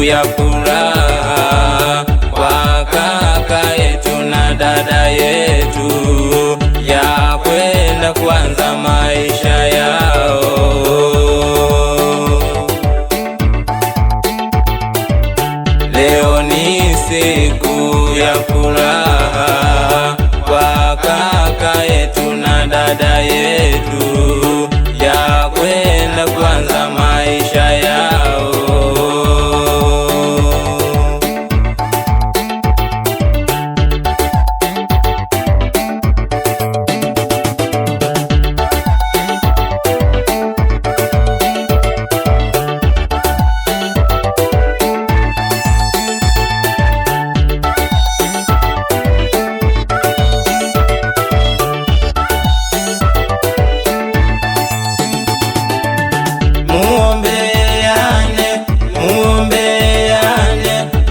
ya furaha kwa kaka yetu na dada yetu, ya kwenda kuanza maisha yao. Leo ni siku ya furaha kwa kaka yetu na dada yetu, ya kwenda kuanza maisha yao.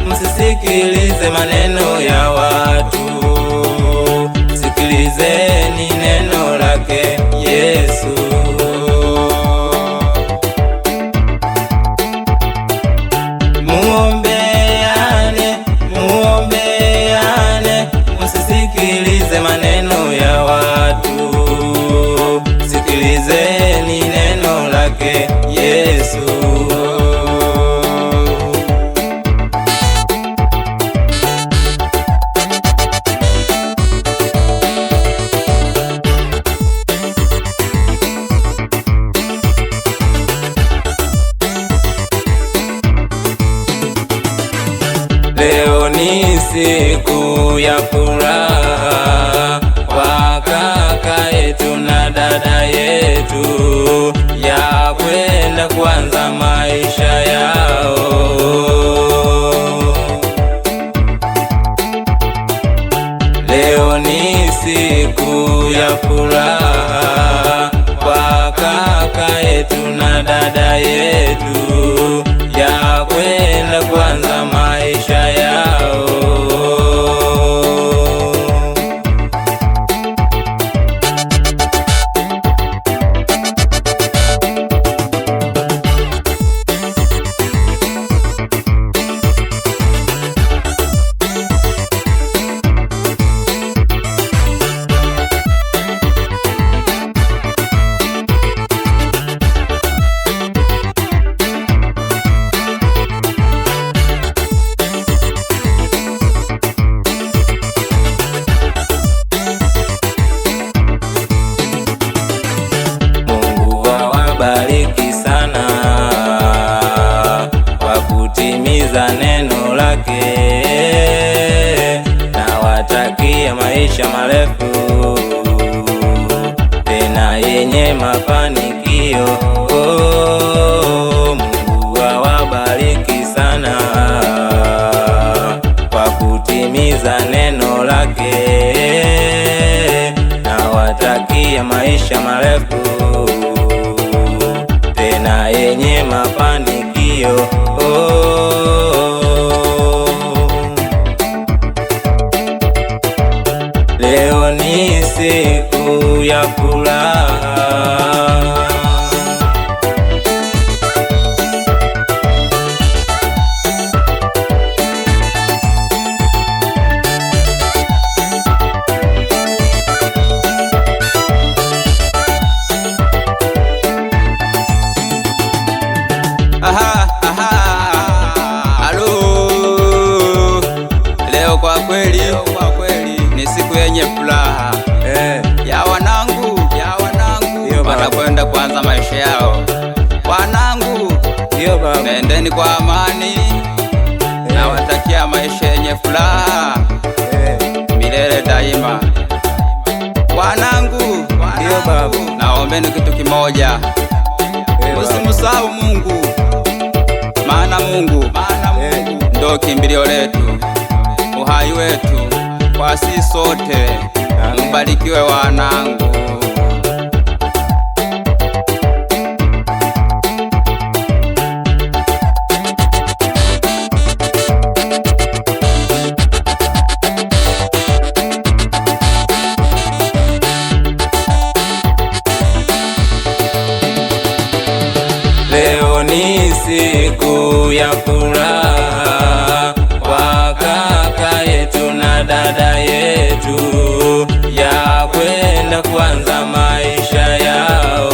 Msisikilize maneno ya watu, sikilizeni neno lake Yesu. Muombeane, muombeane, msisikilize maneno ya watu, sikilizeni neno lake Yesu. Leo ni siku ya furaha kwa kaka yetu na dada yetu, ya kwenda kuanza maisha yao. Leo ni siku ya furaha kwa kaka yetu na dada yetu, ya kwenda kuanza maisha yao. Bariki sana kwa kutimiza neno lake, na watakia maisha marefu tena yenye mafanikio. Mungu awabariki sana kwa kutimiza neno lake, na watakia maisha marefu tena yenye mafanikio. Leo ni siku ya furaha. Leo kwa kweli ni siku yenye furaha ya wanangu wanakwenda kuanza maisha yao. Wanangu, nendeni kwa amani, na watakia maisha yenye furaha milele daima. Wanangu, naombeni kitu kimoja, msimsahau Mungu, maana Mungu ndo kimbilio letu, uhai wetu kwa sisi sote. Mbarikiwe wanangu. Leo ni siku ya furaha yetu ya kwenda kuanza maisha yao.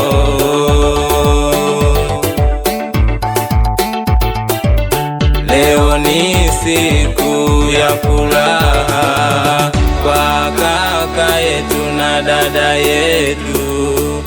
Leo ni siku ya furaha kwa kaka yetu na dada yetu.